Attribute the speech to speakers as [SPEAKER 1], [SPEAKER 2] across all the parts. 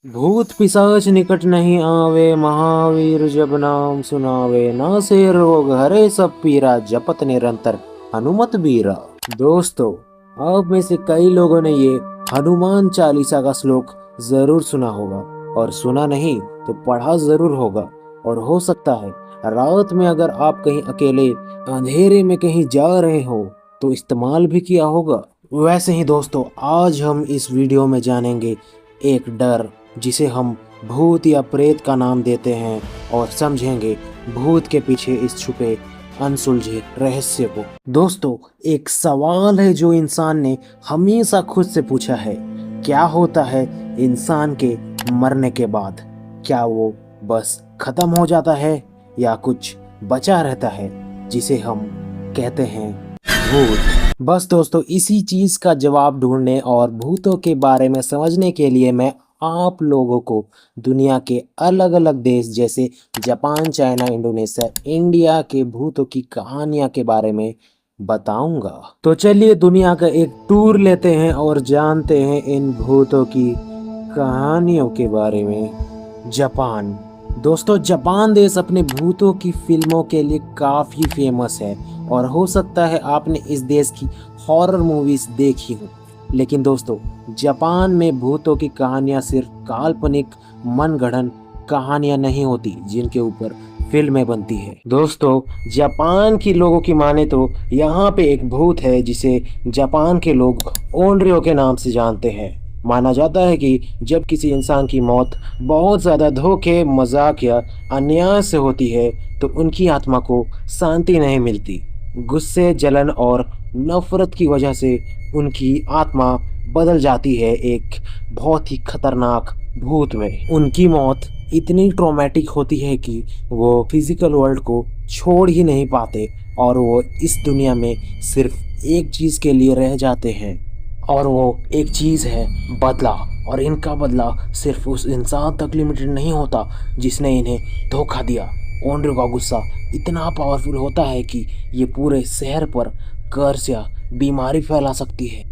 [SPEAKER 1] भूत पिशाच निकट नहीं आवे, महावीर जब नाम सुनावे, ना से रोग हरे सब पीरा, जपत निरंतर हनुमत बीरा। दोस्तों, आप में से कई लोगों ने ये हनुमान चालीसा का श्लोक जरूर सुना होगा, और सुना नहीं तो पढ़ा जरूर होगा। और हो सकता है रात में अगर आप कहीं अकेले अंधेरे में कहीं जा रहे हो तो इस्तेमाल भी किया होगा। वैसे ही दोस्तों, आज हम इस वीडियो में जानेंगे एक डर जिसे हम भूत या प्रेत का नाम देते हैं, और समझेंगे भूत के पीछे इस छुपे अनसुलझे रहस्य को। दोस्तों, एक सवाल है जो इंसान ने हमेशा खुद से पूछा है, क्या होता है इंसान के मरने के बाद? क्या वो बस खत्म हो जाता है या कुछ बचा रहता है जिसे हम कहते हैं भूत? बस दोस्तों, इसी चीज का जवाब ढूंढने और भूतों के बारे में समझने के लिए मैं आप लोगों को दुनिया के अलग अलग देश जैसे जापान, चाइना, इंडोनेशिया, इंडिया के भूतों की कहानियां के बारे में बताऊंगा। तो चलिए दुनिया का एक टूर लेते हैं और जानते हैं इन भूतों की कहानियों के बारे में। जापान। दोस्तों, जापान देश अपने भूतों की फिल्मों के लिए काफी फेमस है, और हो सकता है आपने इस देश की हॉरर मूवीज देखी हो। लेकिन दोस्तों, जापान में भूतों की कहानियां सिर्फ काल्पनिक मनगढ़ंत कहानियां नहीं होती जिनके ऊपर फिल्में बनती है। दोस्तों, जापान की लोगों की माने तो यहाँ पे एक भूत है जिसे जापान के लोग ओनरियो के नाम से जानते हैं। माना जाता है कि जब किसी इंसान की मौत बहुत ज़्यादा धोखे, मजाक या अन्याय से होती है तो उनकी आत्मा को शांति नहीं मिलती। गुस्से, जलन और नफरत की वजह से उनकी आत्मा बदल जाती है एक बहुत ही खतरनाक भूत में। उनकी मौत इतनी ट्रॉमेटिक होती है कि वो फिजिकल वर्ल्ड को छोड़ ही नहीं पाते, और वो इस दुनिया में सिर्फ एक चीज़ के लिए रह जाते हैं, और वो एक चीज़ है बदला। और इनका बदला सिर्फ उस इंसान तक लिमिटेड नहीं होता जिसने इन्हें धोखा दिया। ओनर का गुस्सा इतना पावरफुल होता है कि ये पूरे शहर पर कर्ज या बीमारी फैला सकती है।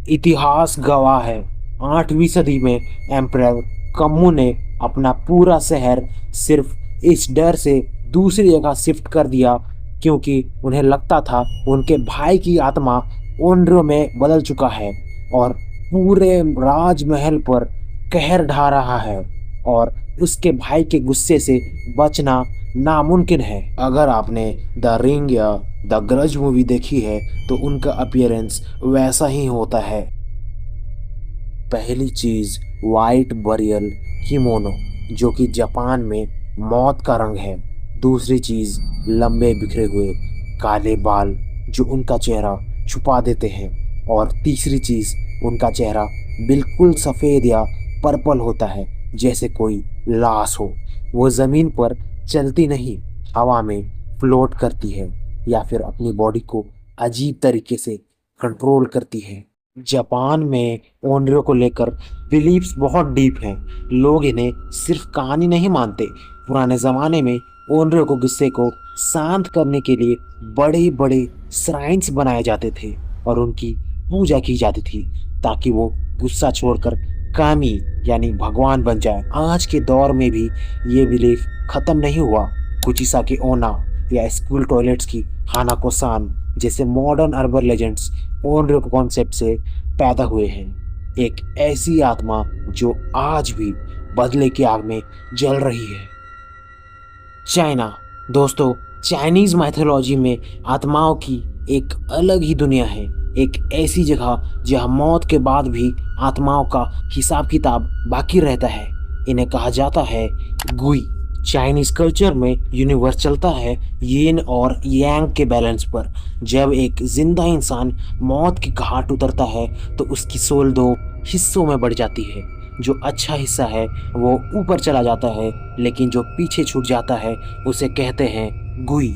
[SPEAKER 1] इतिहास गवाह है, 8वीं सदी में एम्परर कम्मू ने अपना पूरा शहर सिर्फ इस डर से दूसरी जगह शिफ्ट कर दिया क्योंकि उन्हें लगता था उनके भाई की आत्मा ओनरो में बदल चुका है और पूरे राजमहल पर कहर ढा रहा है, और उसके भाई के गुस्से से बचना नामुमकिन है। अगर आपने द रिंग या द ग्रज मूवी देखी है तो उनका अपीयरेंस वैसा ही होता है। पहली चीज, वाइट बरियल किमोनो, जो कि जापान में मौत का रंग है। दूसरी चीज, लंबे बिखरे हुए काले बाल जो उनका चेहरा छुपा देते हैं। और तीसरी चीज, उनका चेहरा बिल्कुल सफेद या पर्पल होता है, जैसे कोई लाश हो। वो जमीन पर चलती नहीं, हवा में फ्लोट करती है या फिर अपनी बॉडी को अजीब तरीके से कंट्रोल करती है। जापान में ओनरियो को लेकर बिलीफ्स बहुत डीप हैं। लोग इन्हें सिर्फ कहानी नहीं मानते। पुराने ज़माने में ओनरियो को गुस्से को शांत करने के लिए बड़े बड़े श्राइन्स बनाए जाते थे और उनकी पूजा की जाती थी ताकि वो गुस्सा छोड़कर कामी यानी भगवान बन जाए। आज के दौर में भी ये बिलीफ खत्म नहीं हुआ। कुचिसा के ओना या स्कूल टॉयलेट्स की हाना कोसान जैसे मॉडर्न अर्बन लेजेंड्स ओनरियो कॉन्सेप्ट से पैदा हुए हैं। एक ऐसी आत्मा जो आज भी बदले की आग में जल रही है। चाइना। दोस्तों, चाइनीज माइथोलॉजी में आत्माओं की एक अलग ही दुनिया है। एक ऐसी जगह जहां मौत के बाद भी आत्माओं का हिसाब किताब बाकी रहता है। इन्हें कहा जाता है गुई। चाइनीज कल्चर में यूनिवर्स चलता है यिन और यांग के बैलेंस पर। जब एक जिंदा इंसान मौत की घाट उतरता है तो उसकी सोल दो हिस्सों में बढ़ जाती है। जो अच्छा हिस्सा है वो ऊपर चला जाता है, लेकिन जो पीछे छूट जाता है उसे कहते हैं गुई।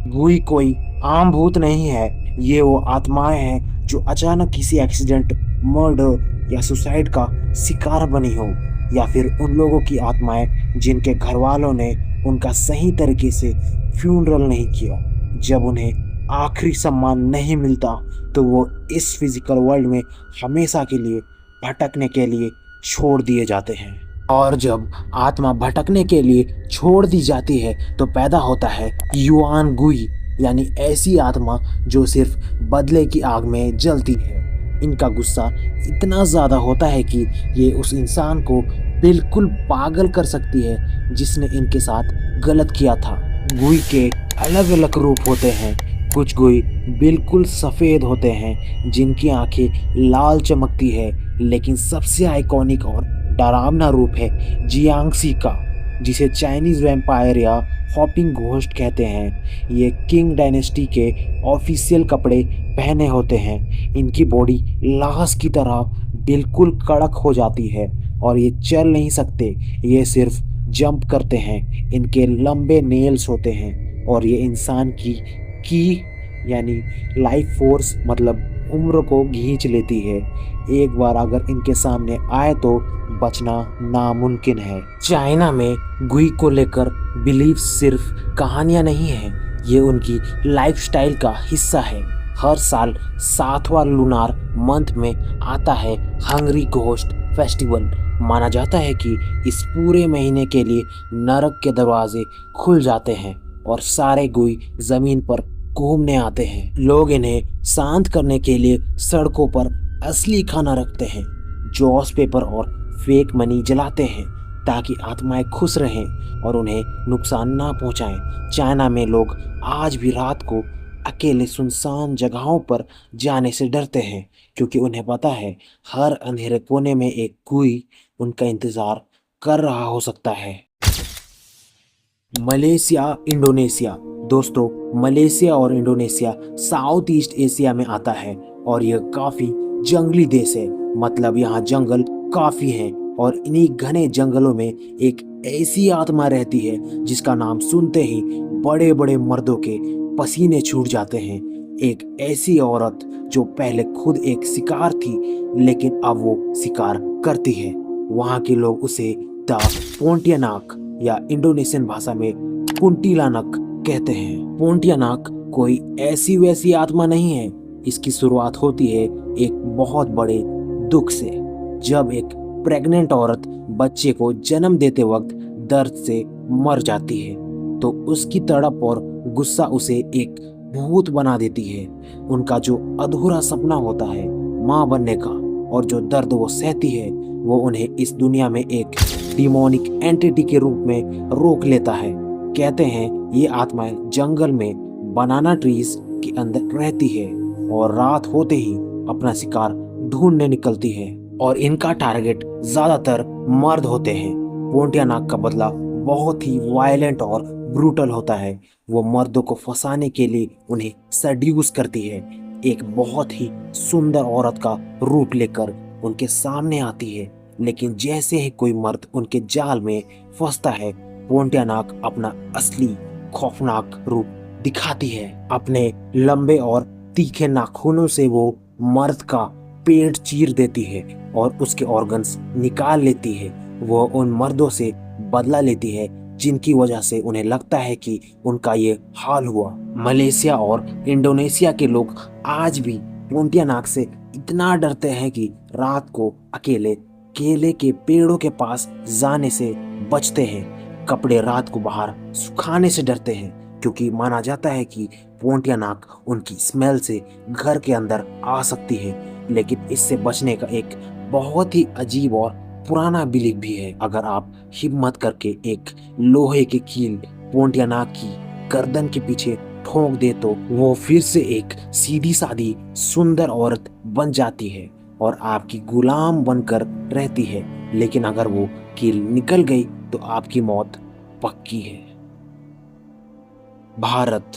[SPEAKER 1] गुई कोई आम भूत नहीं है, ये वो आत्माएं हैं जो अचानक किसी एक्सीडेंट, मर्डर या सुसाइड का शिकार बनी हो, या फिर उन लोगों की आत्माएं जिनके घर वालों ने उनका सही तरीके से फ्यूनरल नहीं किया। जब उन्हें आखिरी सम्मान नहीं मिलता तो वो इस फिजिकल वर्ल्ड में हमेशा के लिए भटकने के लिए छोड़ दिए जाते हैं। और जब आत्मा भटकने के लिए छोड़ दी जाती है तो पैदा होता है युआन गुई, यानी ऐसी आत्मा जो सिर्फ बदले की आग में जलती है। इनका गुस्सा इतना ज़्यादा होता है कि ये उस इंसान को बिल्कुल पागल कर सकती है जिसने इनके साथ गलत किया था। गुई के अलग अलग रूप होते हैं। कुछ गुई बिल्कुल सफ़ेद होते हैं जिनकी आंखें लाल चमकती है, लेकिन सबसे आइकॉनिक और डरावना रूप है जियांगसी का, जिसे चाइनीज वैम्पायर या हॉपिंग घोस्ट कहते हैं। ये किंग डायनेस्टी के ऑफिशियल कपड़े पहने होते हैं। इनकी बॉडी लाश की तरह बिल्कुल कड़क हो जाती है और ये चल नहीं सकते, ये सिर्फ जंप करते हैं। इनके लंबे नेल्स होते हैं और ये इंसान की यानी लाइफ फोर्स मतलब उम्र को खींच लेती है। एक बार अगर इनके सामने आए तो बचना नामुमकिन है। चाइना में गुई को लेकर बिलीफ सिर्फ कहानियां नहीं है, ये उनकी लाइफस्टाइल का हिस्सा है। हर साल 7वां लूनार मंथ में आता है हंगरी घोस्ट फेस्टिवल। माना जाता है कि इस पूरे महीने के लिए नरक के दरवाजे खुल जाते हैं और सारे गुई जमीन पर घूमने आते हैं। लोग इन्हें शांत करने के लिए सड़कों पर असली खाना रखते हैं, जॉस पेपर और फेक मनी जलाते हैं ताकि आत्माएं खुश रहें और उन्हें नुकसान ना पहुंचाएं। चाइना में लोग आज भी रात को अकेले सुनसान जगहों पर जाने से डरते हैं क्योंकि उन्हें पता है हर अंधेरे कोने में एक गुई उनका इंतजार कर रहा हो सकता है। Malaysia, Indonesia. दोस्तों, मलेशिया और इंडोनेशिया साउथ ईस्ट एशिया में आता है और यह काफी जंगली देश है। मतलब यहाँ जंगल काफी हैं और इन्हीं घने जंगलों में एक ऐसी आत्मा रहती है जिसका नाम सुनते ही बड़े बड़े मर्दों के पसीने छूट जाते हैं। एक ऐसी औरत जो पहले खुद एक शिकार थी लेकिन अब वो शिकार करती है। वहाँ के लोग उसे द पोंटियानाक या इंडोनेशियन भाषा में कुंटिलानक कहते हैं। पोंटियानाक कोई ऐसी वैसी आत्मा नहीं है। इसकी शुरुआत होती है एक बहुत बड़े दुख से। जब एक प्रेग्नेंट औरत बच्चे को जन्म देते वक्त दर्द से मर जाती है तो उसकी तड़प और गुस्सा उसे एक भूत बना देती है। उनका जो अधूरा सपना होता है माँ बनने का और जो दर्द वो सहती है वो उन्हें इस दुनिया में एक डिमोनिक एंटिटी के रूप में रोक लेता है। कहते हैं ये आत्माएं जंगल में बनाना ट्रीज के अंदर रहती है और रात होते ही अपना शिकार ढूंढने निकलती है और इनका टारगेट ज्यादातर मर्द होते हैं। पोंटियानाक का बदला बहुत ही वायलेंट और ब्रूटल होता है। वो मर्दों को फंसाने के लिए उन्हें सड्यूस करती है। एक बहुत ही सुंदर औरत का रूप लेकर उनके सामने आती है, लेकिन जैसे ही कोई मर्द उनके जाल में फंसता है पोंटियानाक अपना असली खौफनाक रूप दिखाती है। अपने लंबे और तीखे नाखूनों से वो मर्द का पेट चीर देती है और उसके ऑर्गन्स निकाल लेती है। वो उन मर्दों से बदला लेती है जिनकी वजह से उन्हें लगता है कि उनका ये हाल हुआ। मलेशिया और इंडोनेशिया के लोग आज भी पोंटियानाक से इतना डरते हैं कि रात को अकेले केले के पेड़ों के पास जाने से बचते हैं। कपड़े रात को बाहर सुखाने से डरते हैं क्योंकि माना जाता है कि पोंटियानाक उनकी स्मेल से घर के अंदर आ सकती है। लेकिन इससे बचने का एक बहुत ही अजीब और पुराना बिलीफ भी है। अगर आप हिम्मत करके एक लोहे की कील पोंटियानाक की गर्दन के पीछे ठोक दे तो वो फिर से एक सीधी सादी सुंदर औरत बन जाती है और आपकी गुलाम बनकर रहती है। लेकिन अगर वो कील निकल गई तो आपकी मौत पक्की है। भारत।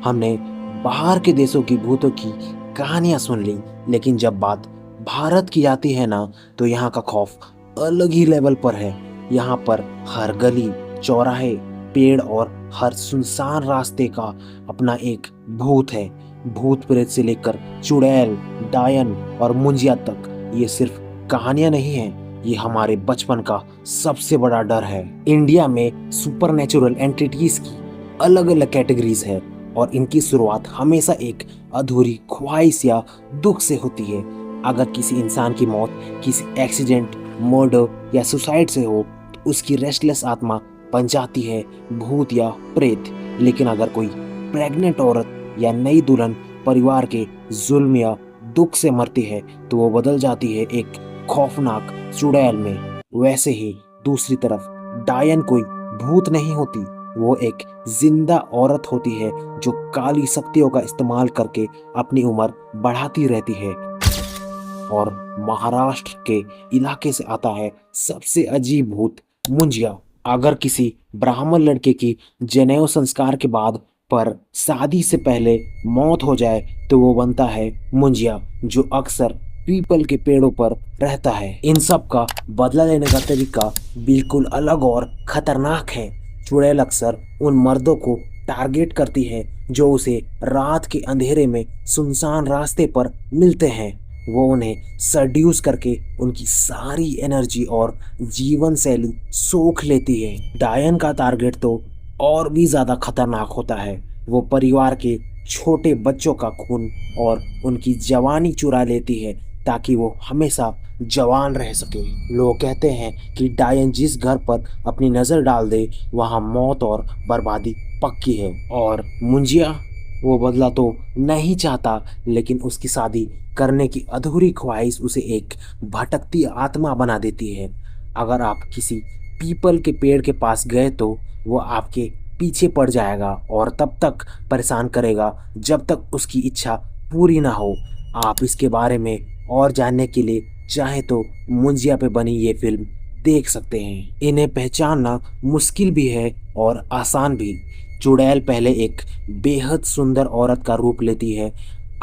[SPEAKER 1] हमने बाहर के देशों की भूतों की कहानियां सुन ली, लेकिन जब बात भारत की आती है ना तो यहाँ का खौफ अलग ही लेवल पर है। यहाँ पर हर गली, चौराहे, पेड़ और हर सुनसान रास्ते का अपना एक भूत है। भूत प्रेत से लेकर चुड़ैल, डायन और मुंजिया तक ये सिर्फ कहानियां नहीं हैं, ये हमारे बचपन का सबसे बड़ा डर है। इंडिया में सुपरनेचुरल एंटिटीज की अलग अलग कैटेगरीज है और इनकी शुरुआत हमेशा एक अधूरी ख्वाहिश या दुख से होती है। अगर किसी इंसान की मौत किसी एक्सीडेंट, मर्डर या सुसाइड से हो तो उसकी रेस्टलेस आत्मा बन जाती है भूत या प्रेत। लेकिन अगर कोई प्रेग्नेंट औरत या नई दुल्हन परिवार के जुल्म या दुख से मरती है तो वो बदल जाती है एक खौफनाक चुड़ैल में। वैसे ही दूसरी तरफ डायन कोई भूत नहीं होती, वो एक जिंदा औरत होती है जो काली शक्तियों का इस्तेमाल करके अपनी उम्र बढ़ाती रहती है। और महाराष्ट्र के इलाके से आता है सबसे अजीब भूत मुंजिया। अगर किसी ब्राह्मण लड़के की जनेऊ संस्कार के बाद पर शादी से पहले मौत हो जाए तो वो बनता है मुंजिया, जो अक्सर पीपल के पेड़ों पर रहता है। इन सब का बदला लेने का तरीका बिल्कुल अलग और खतरनाक है। चुड़ैल अक्सर उन मर्दों को टारगेट करती है जो उसे रात के अंधेरे में सुनसान रास्ते पर मिलते हैं। वो उन्हें सड्यूस करके उनकी सारी एनर्जी और जीवन शैली सोख लेती है। डायन का टारगेट तो और भी ज्यादा खतरनाक होता है। वो परिवार के छोटे बच्चों का खून और उनकी जवानी चुरा लेती है ताकि वो हमेशा जवान रह सके। लोग कहते हैं कि डायन जिस घर पर अपनी नजर डाल दे वहां मौत और बर्बादी पक्की है। और मुंजिया वो बदला तो नहीं चाहता, लेकिन उसकी शादी करने की अधूरी ख्वाहिश उसे एक भटकती आत्मा बना देती है। अगर आप किसी पीपल के पेड़ के पास गए तो वो आपके पीछे पड़ जाएगा और तब तक परेशान करेगा जब तक उसकी इच्छा पूरी ना हो। आप इसके बारे में और जानने के लिए चाहे तो मुंजिया पे बनी ये फिल्म देख सकते हैं। इन्हें पहचानना मुश्किल भी है और आसान भी। चुड़ैल पहले एक बेहद सुंदर औरत का रूप लेती है,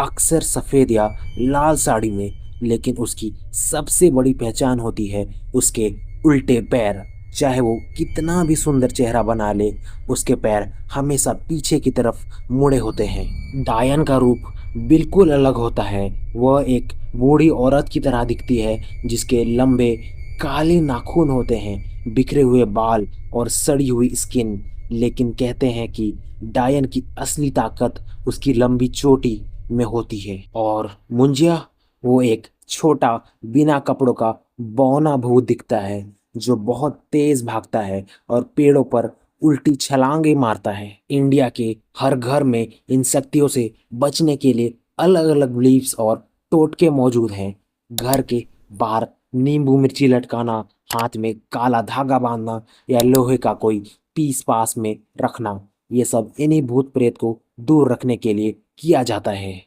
[SPEAKER 1] अक्सर सफ़ेद या लाल साड़ी में, लेकिन उसकी सबसे बड़ी पहचान होती है उसके उल्टे पैर। चाहे वो कितना भी सुंदर चेहरा बना ले, उसके पैर हमेशा पीछे की तरफ मुड़े होते हैं। डायन का रूप बिल्कुल अलग होता है। वह एक बूढ़ी औरत की तरह दिखती है जिसके लंबे काले नाखून होते हैं, बिखरे हुए बाल और सड़ी हुई स्किन। लेकिन कहते हैं कि डायन की असली ताकत उसकी लंबी चोटी में होती है। और मुंजिया वो एक छोटा बिना कपड़ों का बौना भूत दिखता है जो बहुत तेज भागता है और पेड़ों पर उल्टी छलांगे मारता है। इंडिया के हर घर में इन शक्तियों से बचने के लिए अलग अलग बिलीव्स और टोटके मौजूद हैं। घर के बाहर नींबू मिर्ची लटकाना, हाथ में काला धागा बांधना या लोहे का कोई पीस पास में रखना, ये सब इन्हीं भूत प्रेत को दूर रखने के लिए किया जाता है।